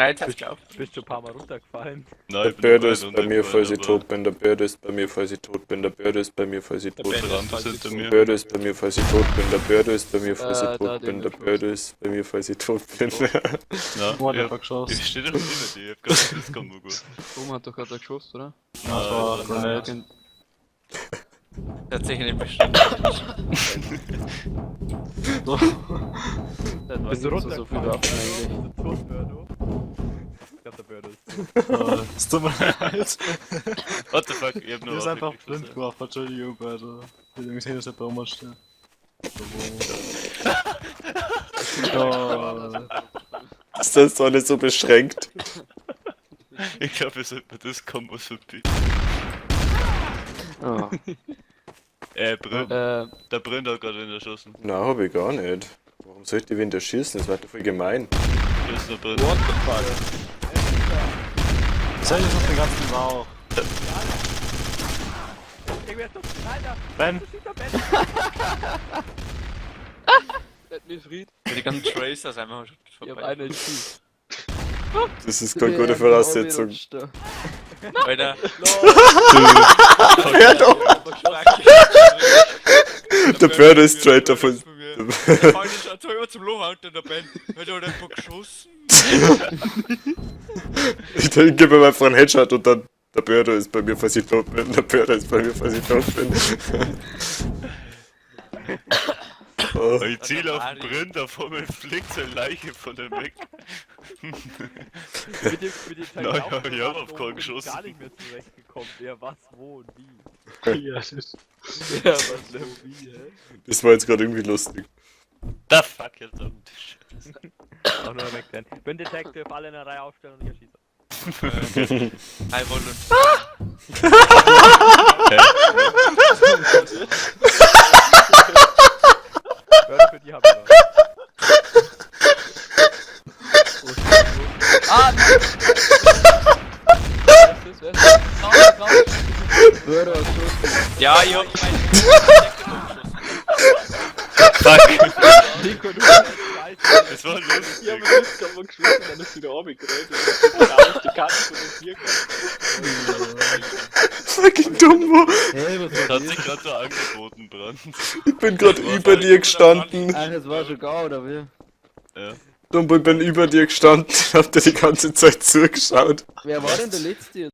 Nein, jetzt hast du auf. Bist du ein paar Mal runtergefallen? Nein, Der ich bin Börde dabei ist bei mir, falls ich aber tot bin. Der Börde ist bei mir, falls ich tot bin. Der Börde ist bei mir, falls ich tot bin. Der andere ist hinter Der mir. Börde ist bei mir, falls ich tot bin. Der Börde ist bei mir, falls ich da tot hat bin. ihn Der geschossen. Börde ist bei mir, falls ich tot bin. Na, Wo hat er ich geschossen? stehe doch hinter dir, ich hab gerade das kommt nur gut. Oben hat doch gerade geschossen, oder? Das war Ah, Grenade. Tatsächlich bestimmt. Da hat Bist du so viel runtergefallen? Waffen eigentlich. Tot, Birdo. Ich glaub, der Birdo ist tot. Es tut mir leid. What the fuck, ich hab Du nur bist einfach aufgekriegt, blind was geworfen, Entschuldigung, Alter. Ich hab gesehen, dass der Baum steht. Oh. Ist das doch nicht so beschränkt? Ich glaube, wir sollten das Kombo verbieten. Ah. Brünn. Äh, Der Brünn hat gerade ihn erschossen. Na, hab ich gar nicht. Warum soll ich die Winde schießen? Das wäre doch voll gemein. Hier ist der Brünn. What the fuck? Soll ich noch den ganzen Bauch? Ich werd tot. Alter! Ben! Let me fried. Die ganzen Tracers einmal schon Ich hab vorbei. einen Schuss. Das ist keine gute Voraussetzung. Alter. Ja, doch. Der Börde ist straight davon. Der Freund ist immer zum Loch unter der Band. Hat er einfach geschossen? Ich gebe mir einfach einen Headshot und dann. Der Börde ist bei mir, falls ich tot bin. Der Börde ist bei mir, falls ich tot bin. Oh. Ich ziele auf den Brünn, da vor mir fliegt seine Leiche von dem weg. Mit dem Na ja, Verlauf ich hab war auf so keinen geschossen. gar nicht mehr zurechtgekommen, wer was, wo und wie. Ja, das ist. Ja, was So wie, hä? Das war jetzt gerade irgendwie lustig. The fuck, jetzt auf den Tisch. Auch nur wegrennen. Bin Detective, alle in der Reihe aufstellen und ich erschieße. Ein Wollen. Birdo, für die hab ich was. Ah! Wer ist das? Raus! Birdo hat geschossen. Ja, ich hab Fuck, Nico, du das war lustig. Ja, aber das kann man geschossen, dann ist wieder runtergerollt und dann ist die Karte von dem Tier Fucking Dumbo. Hey, was Das war hat sich gerade so angeboten, Brand. Ich bin gerade über dir gestanden. Ach, das war schon gar, oder wie? Ja. Dumbo, ich bin über dir gestanden. Hab dir die ganze Zeit zugeschaut. Wer war denn der Letzte?